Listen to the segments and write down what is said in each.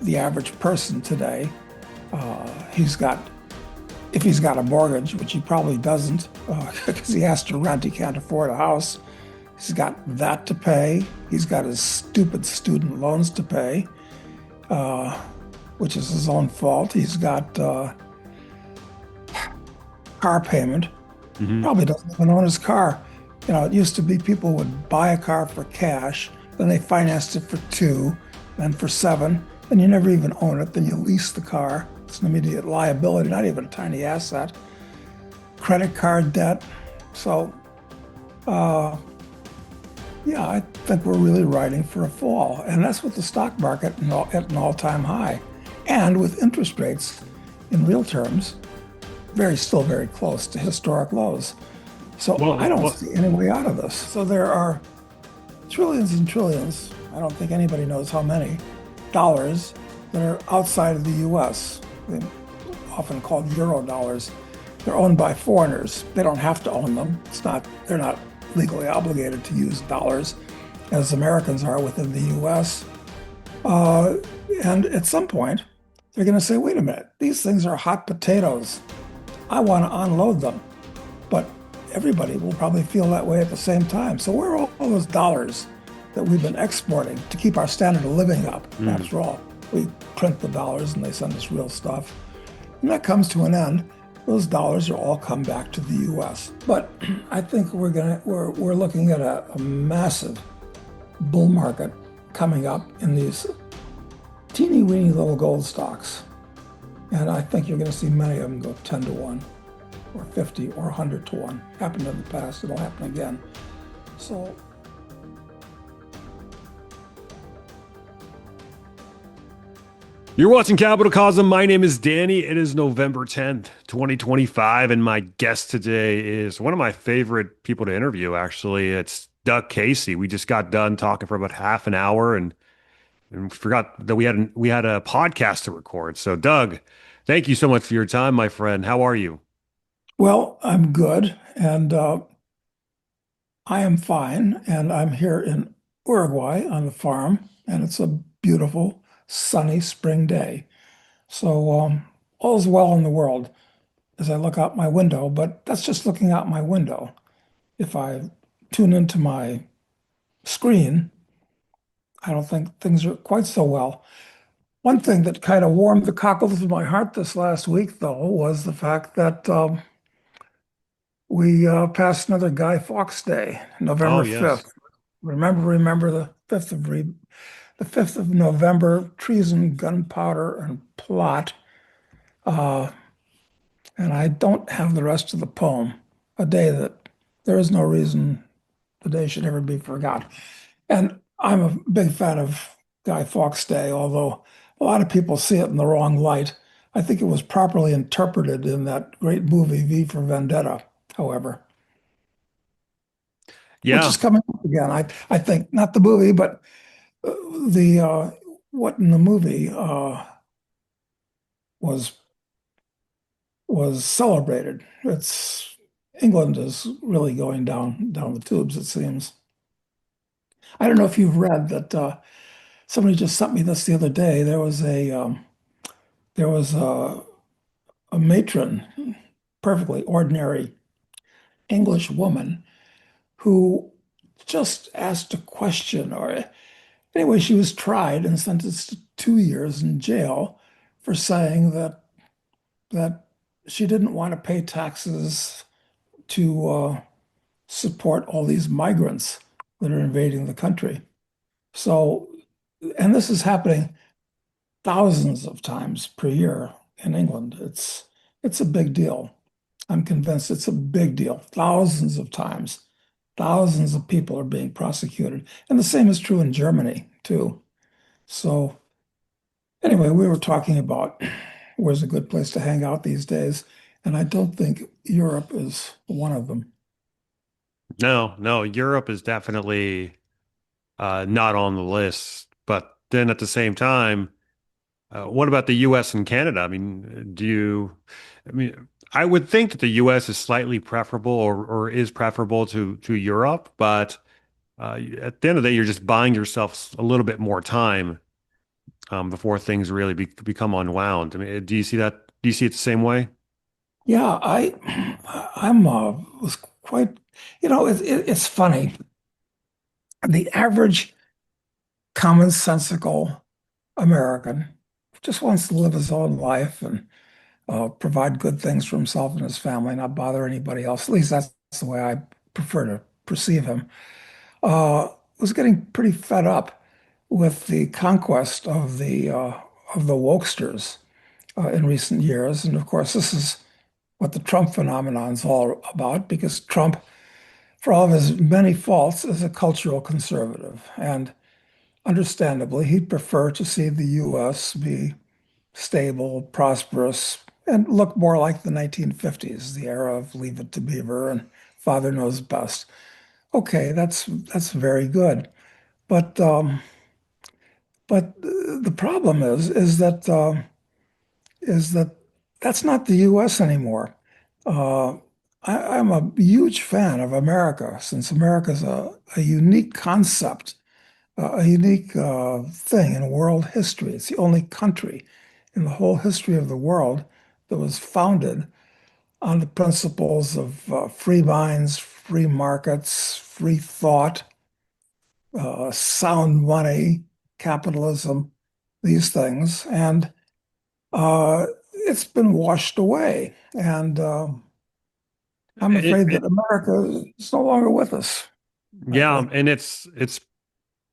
the average person today, he's got if he's got a mortgage, which he probably doesn't, because he has to rent, he can't afford a house. He's got that to pay. He's got his stupid student loans to pay, uh, which is his own fault. He's got car payment. Hmm. Probably doesn't even own his car. It used to be people would buy a car for cash, then they financed it for two, then for seven, then you never even own it. Then you lease the car. It's an immediate liability, not even a tiny asset. Credit card debt. So, uh, yeah, I think we're really riding for a fall. And that's with the stock market at an all-time high. And with interest rates in real terms, still very close to historic lows. So I don't Well, see any way out of this. So there are trillions and trillions, I don't think anybody knows how many, dollars that are outside of the US. They're often called euro dollars. They're owned by foreigners. They don't have to own them. They're not legally obligated to use dollars as Americans are within the US. Uh, and at some point, they're going to say, wait a minute, these things are hot potatoes. I want to unload them. But everybody will probably feel that way at the same time. So where are all those dollars that we've been exporting to keep our standard of living up? mm, After all, we print the dollars and they send us real stuff. And that comes to an end. Those dollars are all come back to the US. But I think we're looking at a massive bull market coming up in these teeny weeny little gold stocks. And I think you're going to see many of them go 10 to 1 or 50 or 100 to 1. Happened in the past, it'll happen again. So you're watching CapitalCosm. My name is Danny. It is November 10th, 2025, and my guest today is one of my favorite people to interview, actually. It's Doug Casey. We just got done talking for about half an hour and forgot that we had a podcast to record. So, Doug, thank you so much for your time, my friend. How are you? well, I'm good and I am fine. And I'm here in Uruguay on the farm, and it's a beautiful, sunny spring day. So all's well in the world as I look out my window, but that's just looking out my window. If I tune into my screen, I don't think things are quite so well. One thing that kind of warmed the cockles of my heart this last week, though, was the fact that we passed another Guy Fawkes Day, Oh, November yes. 5th. Remember the 5th of November, treason, gunpowder, and plot. Uh, and I don't have the rest of the poem. A day that there is no reason the day should ever be forgot. And I'm a big fan of Guy Fawkes Day, although a lot of people see it in the wrong light. I think it was properly interpreted in that great movie V for Vendetta, however, which is Yeah. coming up again. I think not the movie, but the what in the movie was was celebrated. It's England is really going down the tubes, it seems. I don't know if you've read that. Somebody just sent me this the other day. There was a matron, perfectly ordinary English woman, who just asked a question, or anyway, she was tried and sentenced to 2 years in jail for saying that she didn't want to pay taxes to support all these migrants that are invading the country. So, and this is happening thousands of times per year in England. It's a big deal. I'm convinced it's a big deal. Thousands of times, thousands of people are being prosecuted. And the same is true in Germany too. So anyway, we were talking about where's a good place to hang out these days, and I don't think Europe is one of them. No, no, Europe is definitely not on the list. But then at the same time, what about the US and Canada? I mean, I mean, I would think that the US is slightly preferable or is preferable to Europe, but at the end of the day, you're just buying yourself a little bit more time. before things really become unwound. I mean, do you see that? Do you see it the same way? Yeah, I'm was quite, it's funny. The average commonsensical American just wants to live his own life and provide good things for himself and his family, not bother anybody else. At least that's the way I prefer to perceive him. Was getting pretty fed up with the conquest of the wokesters in recent years, and of course, this is what the Trump phenomenon is all about, because Trump, for all of his many faults, is a cultural conservative, and understandably, he'd prefer to see the U.S. be stable, prosperous, and look more like the 1950s, the era of Leave It to Beaver and Father Knows Best. Okay, that's very good, but the problem is that that's not the U.S. anymore. Uh, I'm a huge fan of America, since America is a unique concept, a unique thing in world history. It's the only country in the whole history of the world that was founded on the principles of free minds, free markets, free thought, sound money, capitalism, these things. And it's been washed away. And I'm It, afraid it, that America is no longer with us, yeah, frankly. and it's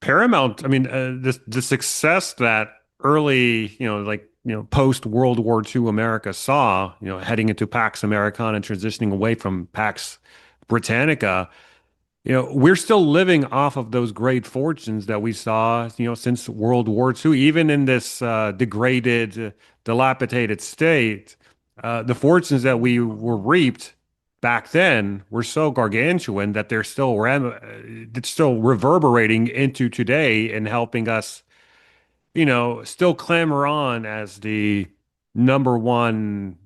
paramount. I mean, the success that early, like post World War II America saw, heading into Pax Americana and transitioning away from Pax Britannica. We're still living off of those great fortunes that we saw, since World War II, even in this degraded, dilapidated state. The fortunes that we were reaped back then were so gargantuan that it's still reverberating into today and helping us, still clamor on as the number one,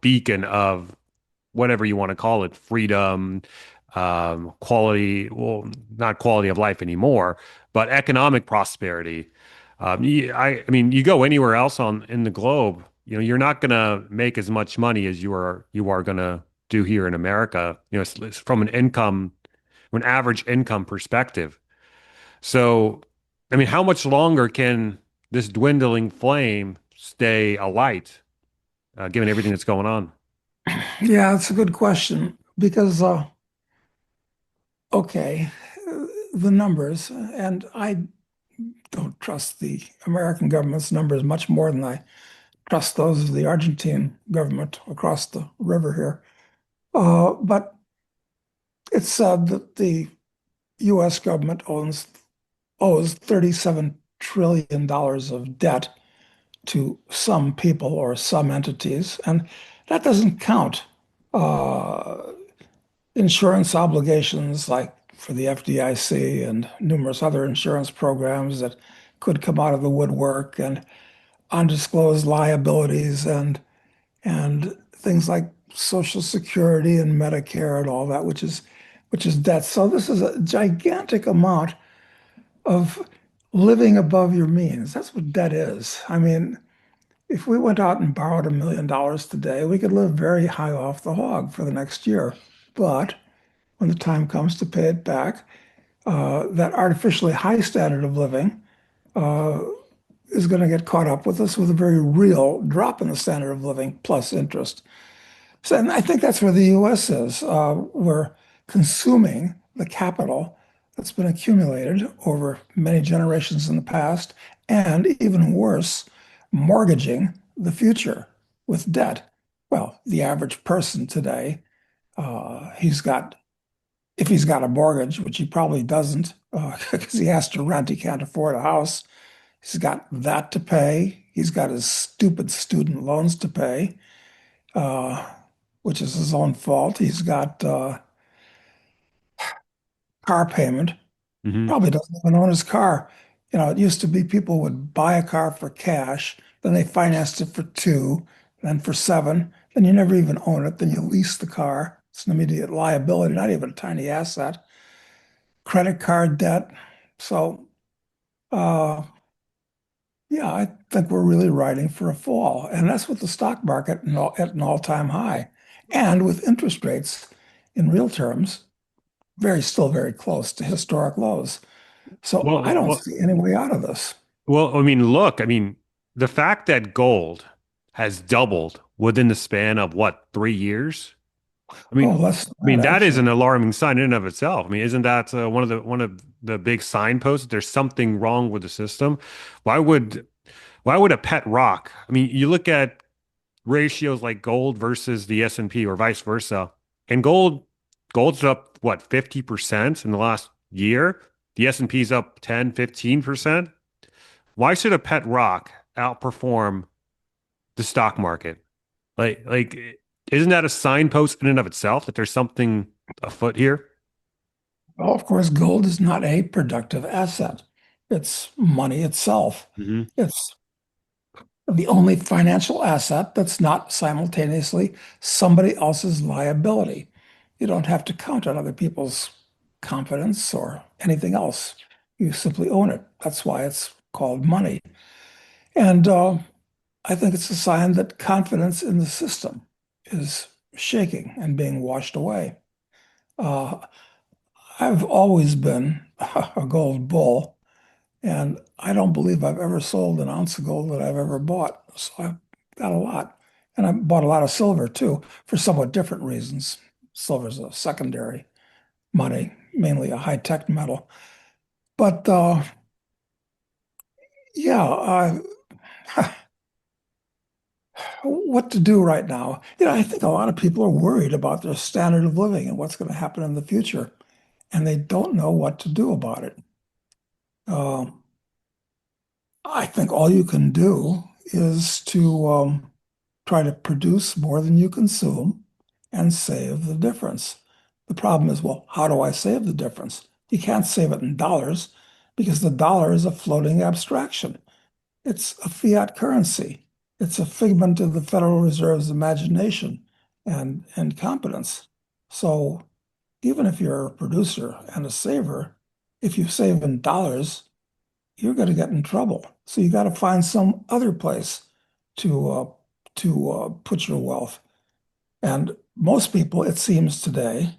beacon of whatever you want to call it, freedom, quality, well, not quality of life anymore, but economic prosperity. I mean, you go anywhere else on in the globe, you're not going to make as much money as you are going to do here in America. It's from an average income perspective. So, I mean, how much longer can this dwindling flame stay alight, given everything that's going on? Yeah, it's a good question because, okay, the numbers, and I don't trust the American government's numbers much more than I trust those of the Argentine government across the river here. But it's said that the U.S. government owes $37 trillion of debt to some people or some entities, and that doesn't count uh, insurance obligations like for the FDIC and numerous other insurance programs that could come out of the woodwork, and undisclosed liabilities and things like Social Security and Medicare and all that, which is debt. So this is a gigantic amount of living above your means. That's what debt is. I mean, if we went out and borrowed $1 million today, we could live very high off the hog for the next year. But when the time comes to pay it back, that artificially high standard of living uh, is going to get caught up with us with a very real drop in the standard of living plus interest. So, and I think that's where the U.S. is. We're consuming the capital that's been accumulated over many generations in the past, and even worse, mortgaging the future with debt. Well, the average person today, if he's got a mortgage, which he probably doesn't, because he has to rent, he can't afford a house. He's got that to pay. He's got his stupid student loans to pay, uh, which is his own fault. He's got car payment. Hmm. Probably doesn't even own his car. It used to be people would buy a car for cash, then they financed it for two, then for seven, then you never even own it. Then you lease the car. It's an immediate liability, not even a tiny asset. Credit card debt. So, uh, Yeah, I think we're really riding for a fall. And that's with the stock market at an all-time high. And with interest rates in real terms, still very close to historic lows. So I Well, don't well, see any way out of this. well, I mean, look, I mean, the fact that gold has doubled within the span of what, 3 years? Oh, less than I mean that, that is actually. an alarming sign in and of itself. I mean, isn't that one of the big signposts that there's something wrong with the system? Why would why would a pet rock? I mean, you look at ratios like gold versus the S&P or vice versa, and gold's up what 50% in the last year. The S&P's up 10, 15%. Why should a pet rock outperform the stock market? Like, isn't that a signpost in and of itself that there's something afoot here? Well, of course, gold is not a productive asset. It's money itself. Hmm. It's the only financial asset that's not simultaneously somebody else's liability. You don't have to count on other people's confidence or anything else. You simply own it. That's why it's called money. And I think it's a sign that confidence in the system is shaking and being washed away. Uh, I've always been a gold bull, and I don't believe I've ever sold an ounce of gold that I've ever bought. So I've got a lot. And I bought a lot of silver too, for somewhat different reasons. Silver's a secondary money, mainly a high-tech metal. But yeah, what to do right now? I think a lot of people are worried about their standard of living and what's going to happen in the future, and they don't know what to do about it. Uh, I think all you can do is to try to produce more than you consume and save the difference. The problem is, well, how do I save the difference? You can't save it in dollars because the dollar is a floating abstraction. It's a fiat currency. It's a figment of the Federal Reserve's imagination and competence. So even if you're a producer and a saver, if you save in dollars, you're going to get in trouble. So you got to find some other place to put your wealth. And most people, it seems today,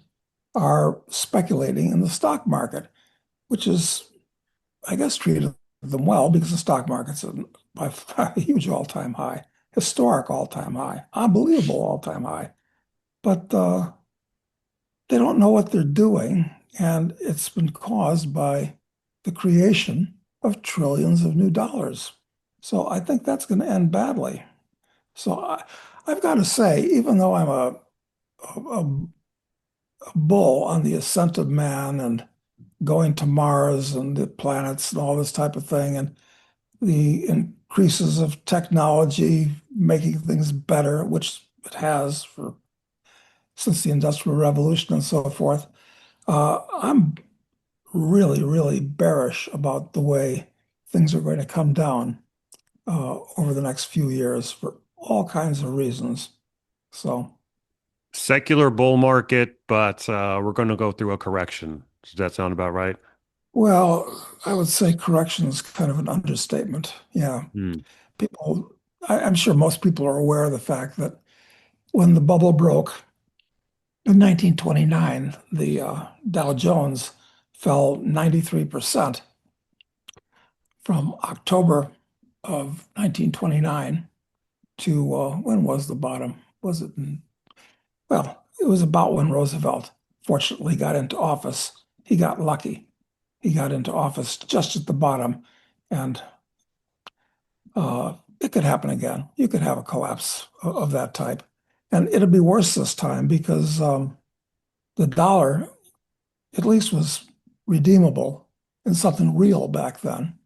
are speculating in the stock market, which is, I guess, treated them well because the stock market's by far a huge all-time high, historic all-time high, unbelievable all-time high. But they don't know what they're doing, and it's been caused by the creation of trillions of new dollars. So I think that's going to end badly. So I've got to say, even though I'm a bull on the ascent of man and going to Mars and the planets and all this type of thing, and the increases of technology making things better, which it has for since the Industrial Revolution and so forth, I'm really, really bearish about the way things are going to come down over the next few years for all kinds of reasons. So, Secular bull market, but we're going to go through a correction. Does that sound about right? well, I would say correction is kind of an understatement. Yeah, Hmm. people, I'm sure most people are aware of the fact that when the bubble broke in 1929, the Dow Jones fell 93% from October of 1929 to when was the bottom? Was it well, it was about when Roosevelt fortunately got into office. He got lucky. He got into office just at the bottom, and it could happen again. You could have a collapse of that type. And it'll be worse this time because the dollar at least was redeemable in something real back then.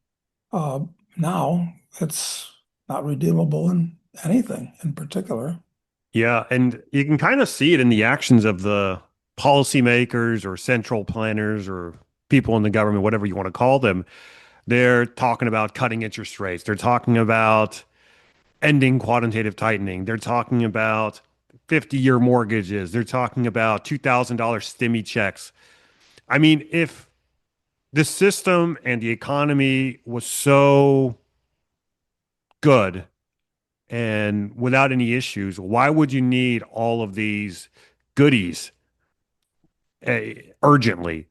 Uh, Now it's not redeemable in anything in particular. Yeah, and you can kind of see it in the actions of the policymakers or central planners or people in the government, whatever you want to call them. They're talking about cutting interest rates. They're talking about ending quantitative tightening. They're talking about 50-year mortgages. They're talking about $2,000 stimmy checks. I mean, if the system and the economy was so good and without any issues, why would you need all of these goodies urgently?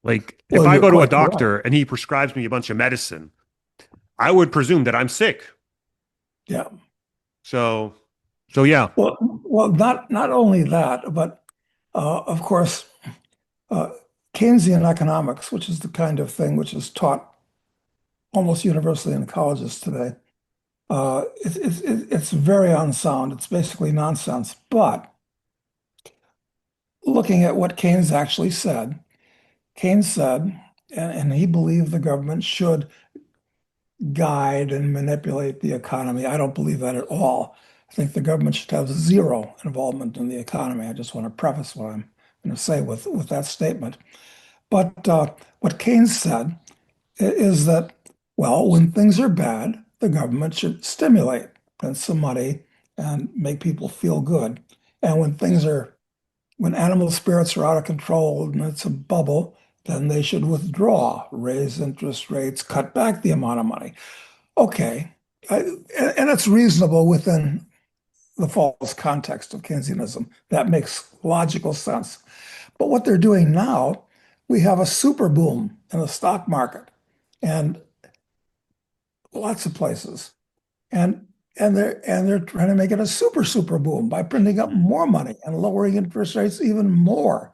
Like, if Well, I you're go to a quite correct. doctor and he prescribes me a bunch of medicine, I would presume that I'm sick. Yeah. So, so yeah. Well, not only that, but of course, uh, Keynesian economics, which is the kind of thing which is taught almost universally in colleges today, it's very unsound. It's basically nonsense. But looking at what Keynes actually said, Keynes said, and he believed the government should guide and manipulate the economy. I don't believe that at all. I think the government should have zero involvement in the economy. I just want to preface what I'm going to say with that statement. But what Keynes said is that, well, when things are bad, the government should stimulate, print some money, and make people feel good. And when animal spirits are out of control and it's a bubble, then they should withdraw, raise interest rates, cut back the amount of money. Okay. And it's reasonable within the false context of Keynesianism. That makes logical sense. But what they're doing now, we have a super boom in the stock market and lots of places. And they're trying to make it a super boom by printing up Mm. more money and lowering interest rates even more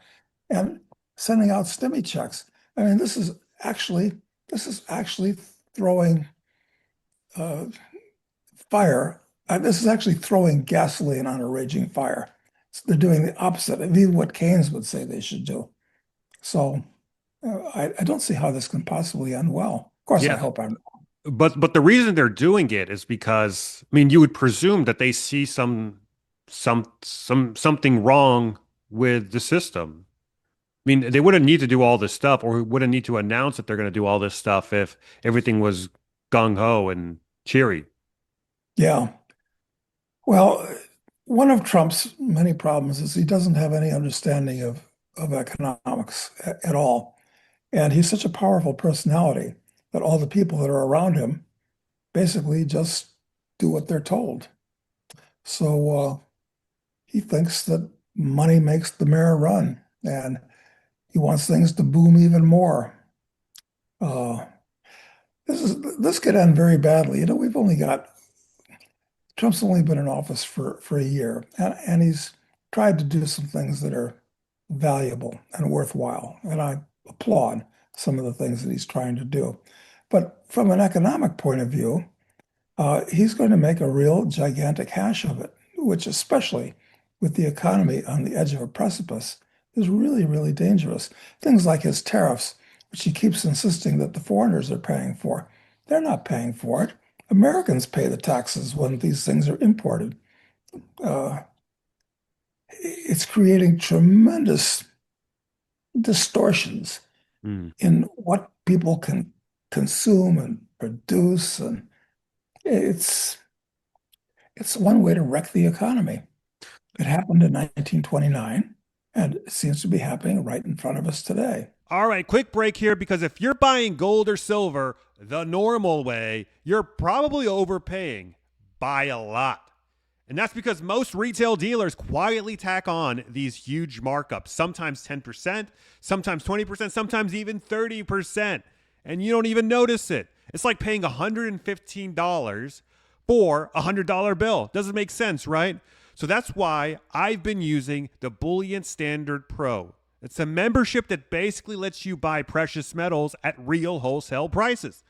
and sending out stimmy checks. I mean, this is actually throwing uh, fire. This is actually throwing gasoline on a raging fire. So they're doing the opposite of even what Keynes would say they should do. So I don't see how this can possibly end well. Of course, I Yeah. hope I'm. But the reason they're doing it is because, I mean, you would presume that they see something wrong with the system. I mean, they wouldn't need to do all this stuff or wouldn't need to announce that they're going to do all this stuff if everything was gung ho and cheery. Yeah. Well, one of Trump's many problems is he doesn't have any understanding of economics at all. And he's such a powerful personality that all the people that are around him basically just do what they're told. So he thinks that money makes the mayor run, and he wants things to boom even more. Uh, this could end very badly. You know, we've only got Trump's only been in office for a year, and he's tried to do some things that are valuable and worthwhile. And I applaud some of the things that he's trying to do. But from an economic point of view, he's going to make a real gigantic hash of it, which, especially with the economy on the edge of a precipice, is really, really dangerous. Things like his tariffs, which he keeps insisting that the foreigners are paying for, they're not paying for it. Americans pay the taxes when these things are imported. Uh, it's creating tremendous distortions Mm. in what people can consume and produce, and it's it's one way to wreck the economy. It happened in 1929, and it seems to be happening right in front of us today. All right, quick break here because if you're buying gold or silver the normal way, you're probably overpaying by a lot. And that's because most retail dealers quietly tack on these huge markups, sometimes 10%, sometimes 20%, sometimes even 30%. And you don't even notice it. It's like paying $115 for a $100 bill. Doesn't make sense, right? So that's why I've been using the Bullion Standard Pro. It's a membership that basically lets you buy precious metals at real wholesale prices.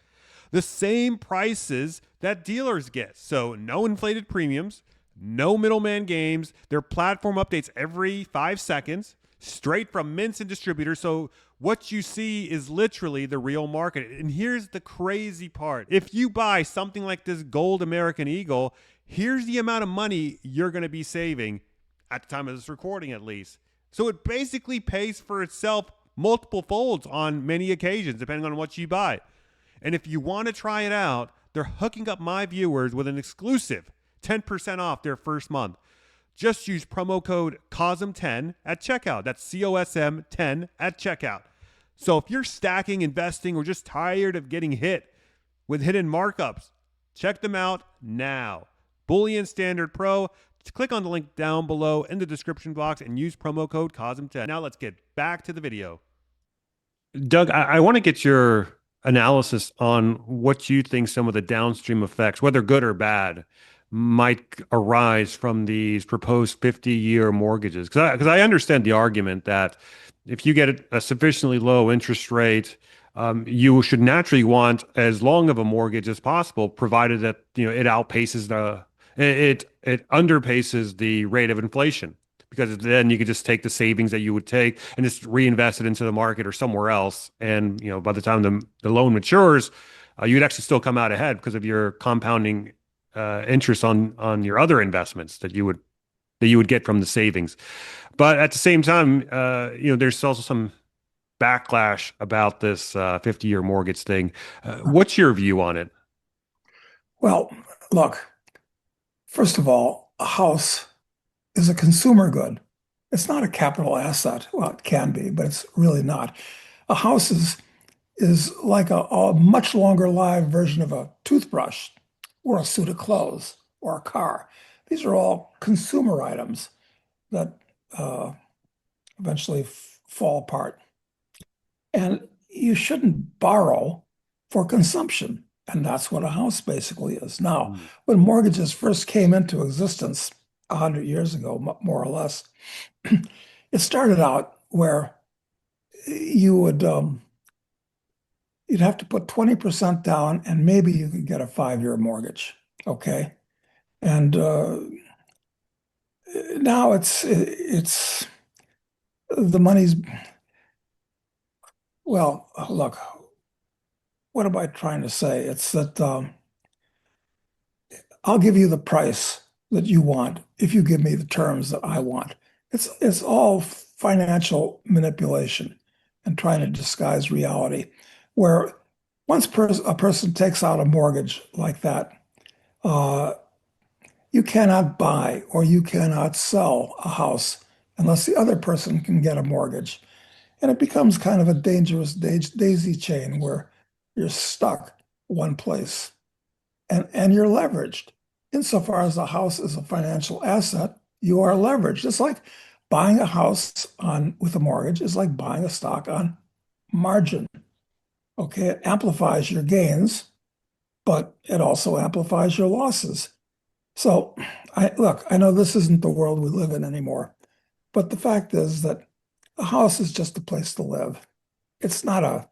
The same prices that dealers get. So no inflated premiums, no middleman games. Their platform updates every 5 seconds, straight from mints and distributors. So what you see is literally the real market. And here's the crazy part. If you buy something like this gold American Eagle, here's the amount of money you're going to be saving at the time of this recording, at least. So it basically pays for itself multiple folds on many occasions, depending on what you buy. And if you want to try it out, they're hooking up my viewers with an exclusive 10% off their first month. Just use promo code COSM10 at checkout. That's COSM 10 at checkout. So if you're stacking, investing, or just tired of getting hit with hidden markups, Check them out now. Bullion Standard Pro. Click on the link down below in the description box and use promo code COSM10. Now let's get back to the video. Doug, I want to get your analysis on what you think some of the downstream effects, whether good or bad, might arise from these proposed 50-year mortgages. Because I understand the argument that if you get a sufficiently low interest rate, you should naturally want as long of a mortgage as possible, provided that it outpaces it underpaces the rate of inflation, because then you could just take the savings that you would take and just reinvest it into the market or somewhere else. And by the time the loan matures, you'd actually still come out ahead because of your compounding interest on your other investments that you would get from the savings. But at the same time, there's also some backlash about this 50-year mortgage thing. What's your view on it? Well, look, first of all, a house is a consumer good. It's not a capital asset. Well, it can be, but it's really not. A house is like a much longer lived version of a toothbrush or a suit of clothes or a car. These are all consumer items that uh, eventually fall apart. And you shouldn't borrow for consumption. And that's what a house basically is. Now, Mm. when mortgages first came into existence 100 years ago, more or less, it started out where you would you'd have to put 20% down and maybe you could get a 5-year mortgage. Okay. And now it's the money's, well, look, what am I trying to say? It's that I'll give you the price that you want if you give me the terms that I want. It's all financial manipulation and trying to disguise reality. Where once a person takes out a mortgage like that, uh, you cannot buy or you cannot sell a house unless the other person can get a mortgage. And it becomes kind of a dangerous daisy chain where you're stuck one place and you're leveraged. Insofar as a house is a financial asset, you are leveraged. It's like buying a house on with a mortgage is like buying a stock on margin. Okay, it amplifies your gains, but it also amplifies your losses. So I know this isn't the world we live in anymore, but the fact is that a house is just a place to live. It's not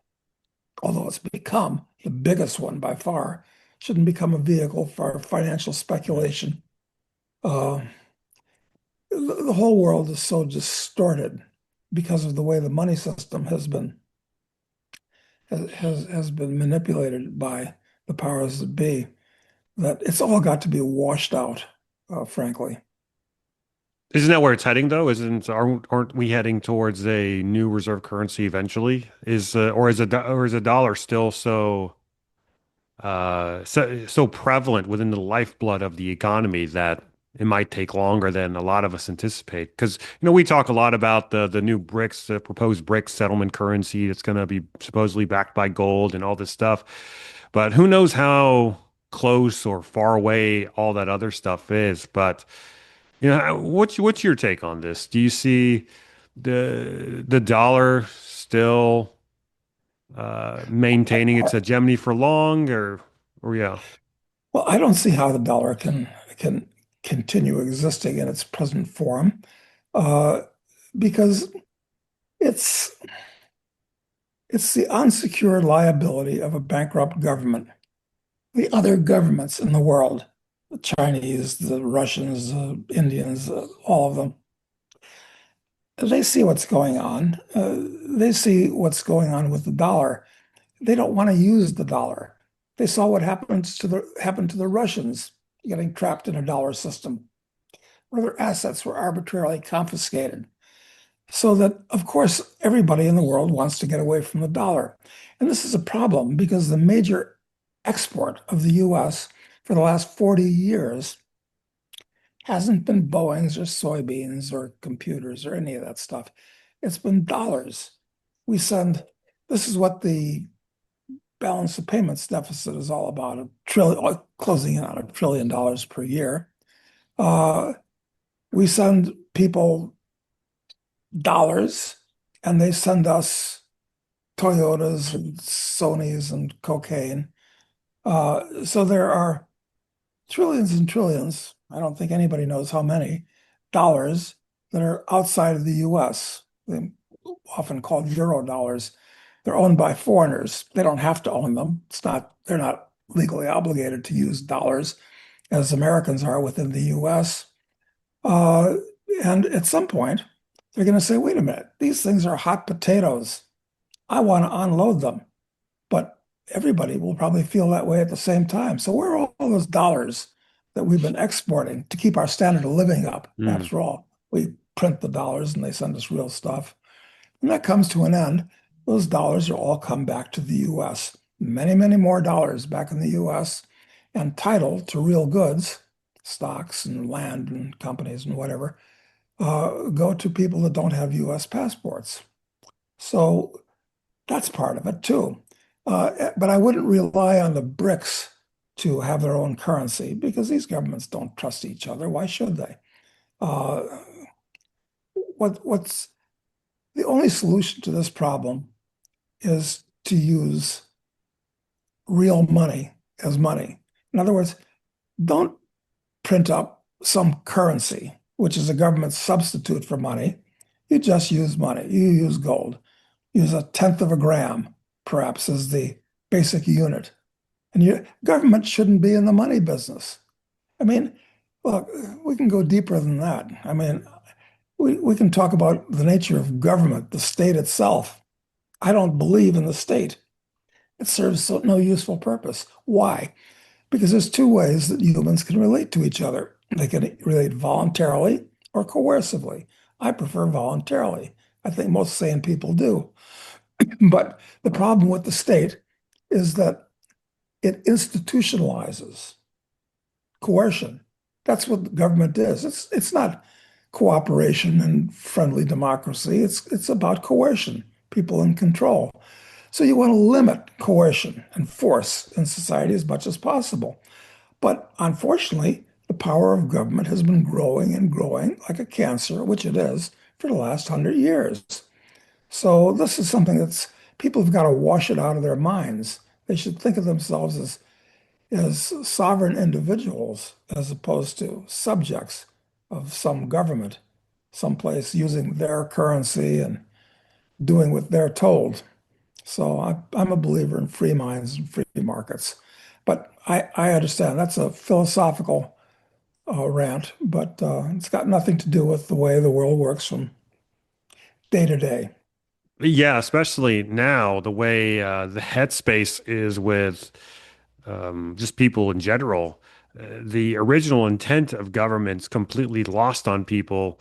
although it's become the biggest one by far, shouldn't become a vehicle for financial speculation. Uh, the whole world is so distorted because of the way the money system has been manipulated by the powers that be, that it's all got to be washed out, frankly. Isn't that where it's heading, though? Aren't we heading towards a new reserve currency eventually? Or is a dollar still so prevalent within the lifeblood of the economy that it might take longer than a lot of us anticipate? Because we talk a lot about the new BRICS, the proposed BRICS settlement currency that's going to be supposedly backed by gold and all this stuff, but who knows how close or far away all that other stuff is. But what's your take on this? Do you see the dollar still maintaining its hegemony for long, or yeah? Well, I don't see how the dollar can continue existing in its present form, uh, because it's it's the unsecured liability of a bankrupt government. The other governments in the world, the Chinese, the Russians, the Indians, all of them, they see what's going on. They see what's going on with the dollar. They don't want to use the dollar. They saw what happened to the Russians getting trapped in a dollar system, where their assets were arbitrarily confiscated. So that, of course, everybody in the world wants to get away from the dollar. And this is a problem because the major export of the US for the last 40 years hasn't been Boeings or soybeans or computers or any of that stuff. It's been dollars. We send, this is what the balance of payments deficit is all about, a trillion, closing in on $1 trillion per year. Uh, we send people dollars and they send us Toyotas and Sonys and cocaine. So there are trillions and trillions, I don't think anybody knows how many, dollars that are outside of the US. They're often called euro dollars. They're owned by foreigners. They don't have to own them. They're not legally obligated to use dollars as Americans are within the US. Uh, and at some point, they're going to say, wait a minute, these things are hot potatoes. I want to unload them. But everybody will probably feel that way at the same time. So where are all those dollars that we've been exporting to keep our standard of living up? Mm. After all, we print the dollars and they send us real stuff. When that comes to an end, those dollars will all come back to the US. Many, many more dollars back in the US and title to real goods, stocks and land and companies and whatever, go to people that don't have US passports. So that's part of it too. But I wouldn't rely on the BRICS to have their own currency because these governments don't trust each other. Why should they? Uh, what's the only solution to this problem is to use real money as money. In other words, don't print up some currency, which is a government substitute for money. You just use money. You use gold. Use a tenth of a gram, perhaps, as the basic unit. And government shouldn't be in the money business. I mean, look, we can go deeper than that. I mean, we can talk about the nature of government, the state itself. I don't believe in the state. It serves no useful purpose. Why? Because there's two ways that humans can relate to each other. They can relate voluntarily or coercively. I prefer voluntarily. I think most sane people do. But the problem with the state is that it institutionalizes coercion. That's what the government is. It's not cooperation and friendly democracy. It's about coercion, people in control. So you want to limit coercion and force in society as much as possible. But unfortunately, the power of government has been growing and growing like a cancer, which it is, for the last 100 years. So this is something that's people have got to wash it out of their minds. They should think of themselves as sovereign individuals as opposed to subjects of some government, someplace using their currency and doing what they're told. So I'm a believer in free minds and free markets. But I understand that's a philosophical rant, but it's got nothing to do with the way the world works from day to day. Yeah, especially now, the way the headspace is with just people in general. The original intent of government's completely lost on people.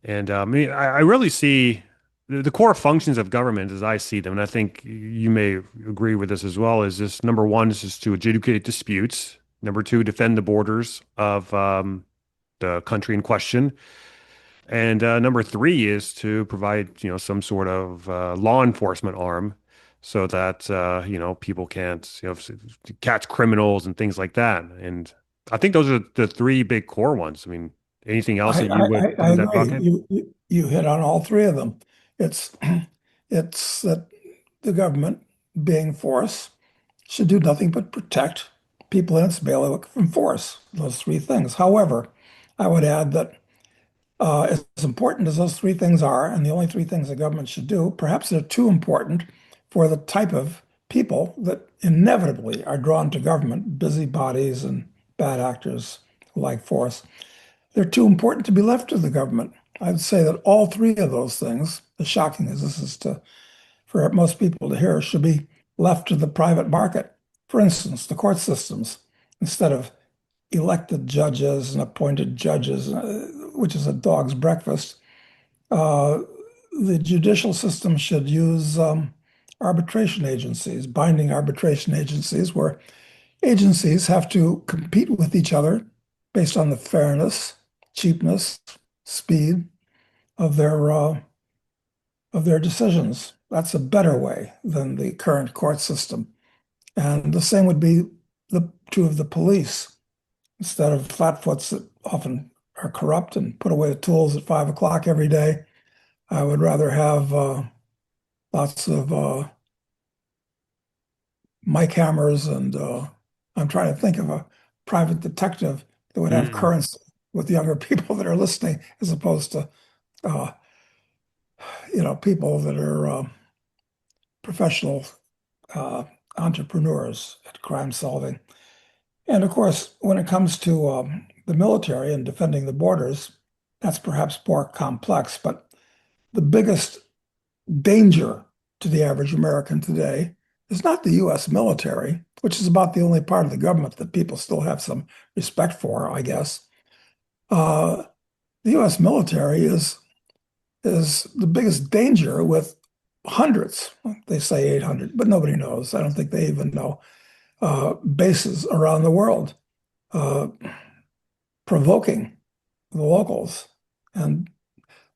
And I mean, I really see the core functions of government as I see them, and I think you may agree with this as well, is just number one is just to adjudicate disputes. Number two, defend the borders of the country in question. And number three is to provide, some sort of law enforcement arm so that, people can't, catch criminals and things like that. And I think those are the three big core ones. I mean, anything else I, that you would I, put I in that agree. bucket? You hit on all three of them. It's it's that the government, being force, should do nothing but protect people in its bailiwick from force. Those three things. However, I would add that as important as those three things are, and the only three things the government should do, perhaps they're too important for the type of people that inevitably are drawn to government, busybodies and bad actors who like force. They're too important to be left to the government. I'd say that all three of those things, as shocking as this is for most people to hear, should be left to the private market. For instance, the court systems, instead of elected judges and appointed judges, which is a dog's breakfast, uh, the judicial system should use arbitration agencies, binding arbitration agencies, where agencies have to compete with each other based on the fairness, cheapness, speed of their decisions. That's a better way than the current court system. And the same would be true of the police. Instead of flatfoots that often are corrupt and put away the tools at 5 o'clock every day, I would rather have lots of mic hammers and I'm trying to think of a private detective that would have Mm, currents with younger people that are listening, as opposed to uh, people that are professional uh, entrepreneurs at crime solving. And of course, when it comes to the military and defending the borders, that's perhaps more complex. But the biggest danger to the average American today is not the U.S. military, which is about the only part of the government that people still have some respect for, I guess. Uh, the U.S. military is the biggest danger with hundreds. They say 800, but nobody knows. I don't think they even know bases around the world, uh, provoking the locals. And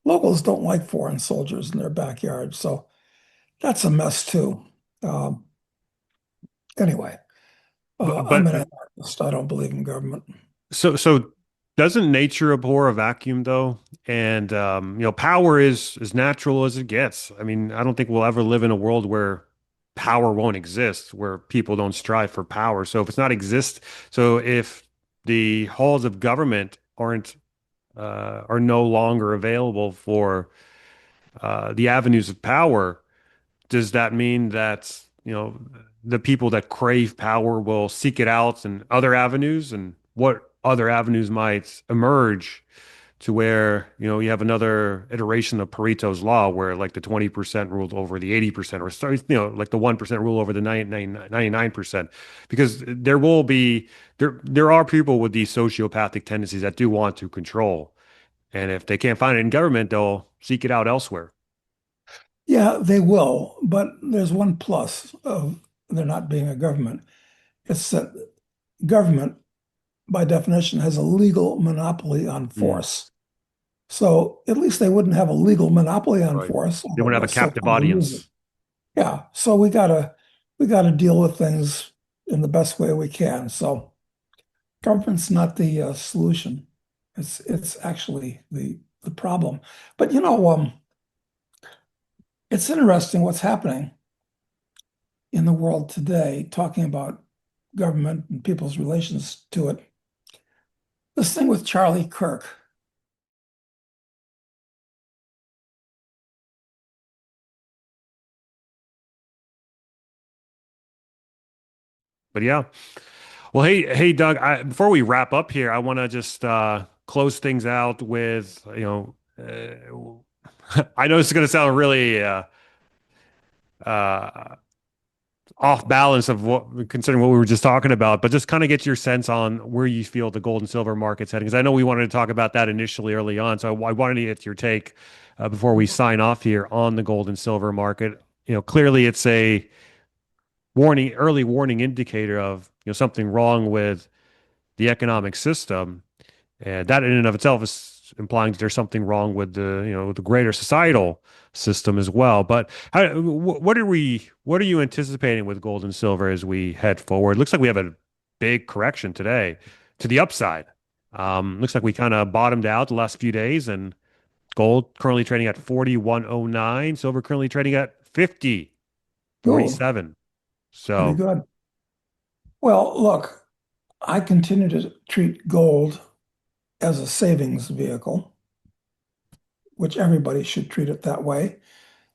locals don't like foreign soldiers in their backyard. So that's a mess too. Um, anyway, I'm but an anarchist. I don't believe in government. so doesn't nature abhor a vacuum though? And power is as natural as it gets. I mean, I don't think we'll ever live in a world where power won't exist, where people don't strive for power. So if it's not exist, so if the halls of government are no longer available for the avenues of power, does that mean that, the people that crave power will seek it out in other avenues? And what other avenues might emerge to where, you have another iteration of Pareto's law where like the 20% ruled over the 80% or sorry, like the 1% rule over the 99%? Because there are people with these sociopathic tendencies that do want to control. And if they can't find it in government, they'll seek it out elsewhere. Yeah, they will, but there's one plus of there not being a government. It's that government, by definition, has a legal monopoly on Mm, force. So at least they wouldn't have a legal monopoly on right. force, They although want to have they'll a still captive try to use it. audience. Yeah, so we gotta deal with things in the best way we can. So government's not the solution. It's actually the problem. But it's interesting what's happening in the world today, talking about government and people's relations to it. This thing with Charlie Kirk. But yeah. Well, hey, Doug, before we wrap up here, I want to just close things out with, I know this is going to sound really uh, off balance of what, considering what we were just talking about, but just kind of get your sense on where you feel the gold and silver market's heading. Because I know we wanted to talk about that initially early on, so I wanted to get your take before we sign off here on the gold and silver market. Clearly it's a early warning indicator of something wrong with the economic system, and that in and of itself is implying that there's something wrong with the greater societal system as well. But what are you anticipating with gold and silver as we head forward? Looks like we have a big correction today to the upside. Looks like we kind of bottomed out the last few days, and gold currently trading at 4109, silver currently trading at Oh, 50.47. pretty So, good. Well, look, I continue to treat gold as a savings vehicle, which everybody should treat it that way.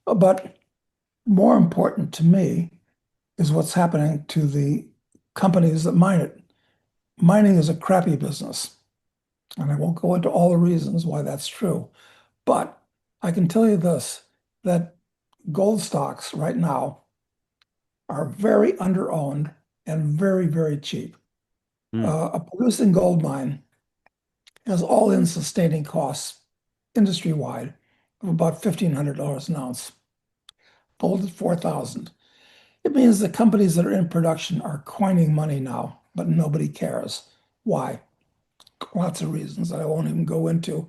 But more important to me is what's happening to the companies that mine it. Mining is a crappy business, and I won't go into all the reasons why that's true. But I can tell you this, that gold stocks right now are very underowned and very, very cheap. hmm, A producing gold mine has all-in sustaining costs industry-wide of about $1,500 an ounce. Gold at 4,000. It means the companies that are in production are coining money now, but nobody cares. Why? Lots of reasons I won't even go into.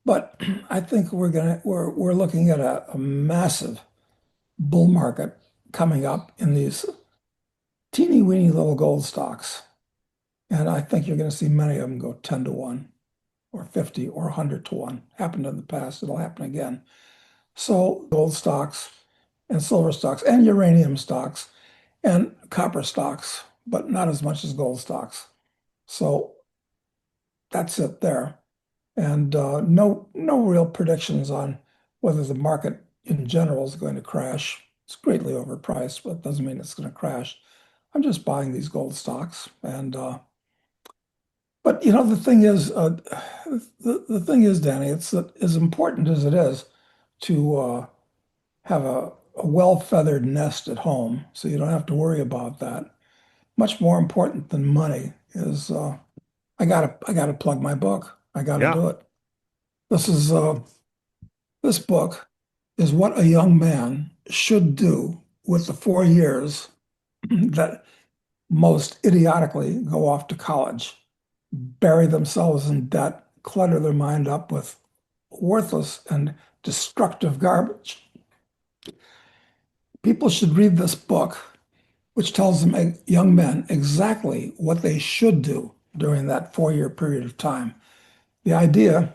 But I think we're looking at a massive bull market coming up in these teeny weeny little gold stocks. And I think you're going to see many of them go 10 to 1 or 50 or 100 to 1. Happened in the past, it'll happen again. So gold stocks and silver stocks and uranium stocks and copper stocks, but not as much as gold stocks. So that's it there. And no real predictions on whether the market in general is going to crash. It's greatly overpriced, but it doesn't mean it's going to crash. I'm just buying these gold stocks, and but the thing is, the thing is, Danny, it's that as important as it is to have a well-feathered nest at home, so you don't have to worry about that. Much more important than money is I gotta plug my book. I gotta Yeah. do it. This is this book is what a young man should do with the 4 years that most idiotically go off to college, bury themselves in debt, clutter their mind up with worthless and destructive garbage. People should read this book, which tells them, young men, exactly what they should do during that 4 year period of time. The idea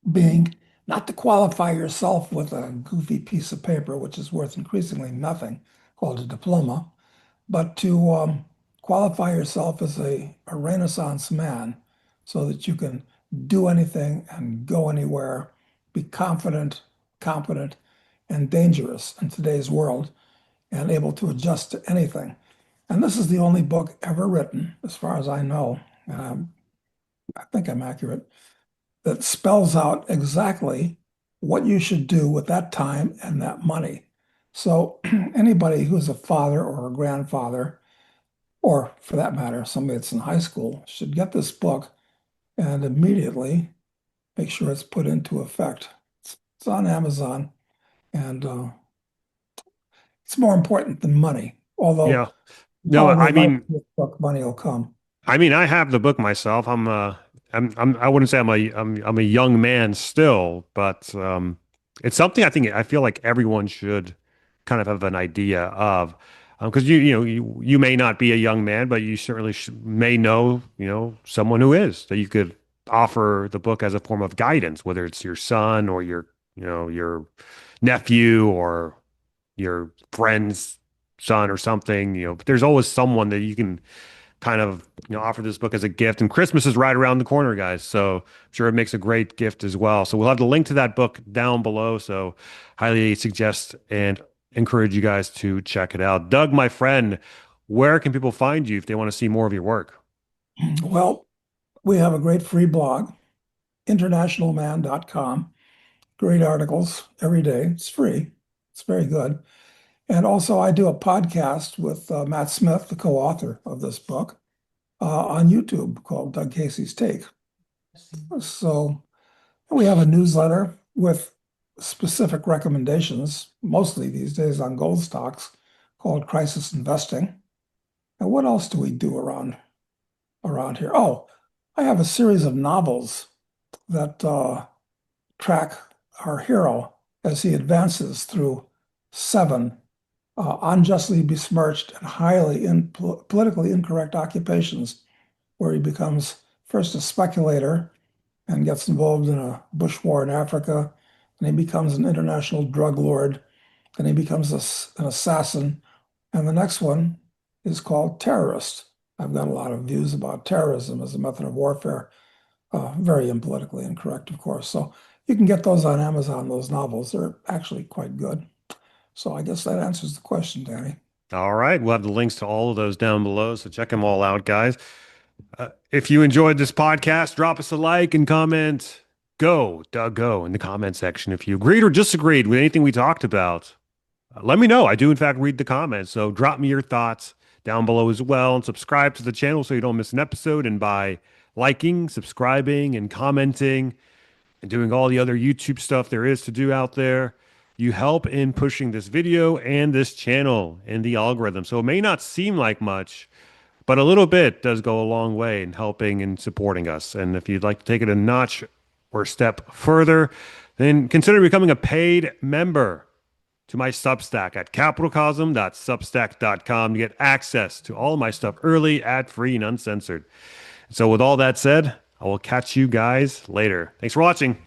being not to qualify yourself with a goofy piece of paper, which is worth increasingly nothing, called a diploma, but to qualify yourself as a Renaissance man so that you can do anything and go anywhere, be confident, competent, and dangerous in today's world, and able to adjust to anything. And this is the only book ever written, as far as I know, I think I'm accurate, that spells out exactly what you should do with that time and that money. So anybody who's a father or a grandfather, or for that matter, somebody that's in high school, should get this book and immediately make sure it's put into effect. It's on Amazon, and it's more important than money. Although Yeah. you No, probably I like mean, this book, money will come. I have the book myself. I wouldn't say I'm a young man still, but it's something I feel like everyone should kind of have an idea of, because you may not be a young man, but you certainly may know someone who is, that you could offer the book as a form of guidance, whether it's your son or your nephew or your friend's son or something. But there's always someone that you can kind of offer this book as a gift. And Christmas is right around the corner, guys, so I'm sure it makes a great gift as well. So we'll have the link to that book down below, so highly suggest and encourage you guys to check it out. Doug, my friend, where can people find you if they want to see more of your work? Well, we have a great free blog, internationalman.com. Great articles every day. It's free. It's very good. And also, I do a podcast with Matt Smith, the co-author of this book, on YouTube called Doug Casey's Take. So we have a newsletter with specific recommendations, mostly these days on gold stocks, called Crisis Investing. And what else do we do around here? Oh, I have a series of novels that track our hero as he advances through seven unjustly besmirched and highly politically incorrect occupations, where he becomes first a speculator and gets involved in a bush war in Africa, and he becomes an international drug lord, and he becomes an assassin, and the next one is called terrorist. I've got a lot of views about terrorism as a method of warfare, very impolitically incorrect, of course. So you can get those on Amazon, those novels. They're actually quite good. So I guess that answers the question, Danny. All right, we'll have the links to all of those down below, so check them all out, guys. If you enjoyed this podcast, drop us a like and comment. Go, Doug, go in the comment section. If you agreed or disagreed with anything we talked about, let me know. I do, in fact, read the comments. So drop me your thoughts down below as well, and subscribe to the channel so you don't miss an episode. And by liking, subscribing, and commenting, and doing all the other YouTube stuff there is to do out there, you help in pushing this video and this channel in the algorithm. So it may not seem like much, but a little bit does go a long way in helping and supporting us. And if you'd like to take it a notch or a step further, then consider becoming a paid member. to my Substack at capitalcosm.substack.com to get access to all my stuff early, ad-free, and uncensored. So with all that said, I will catch you guys later. Thanks for watching.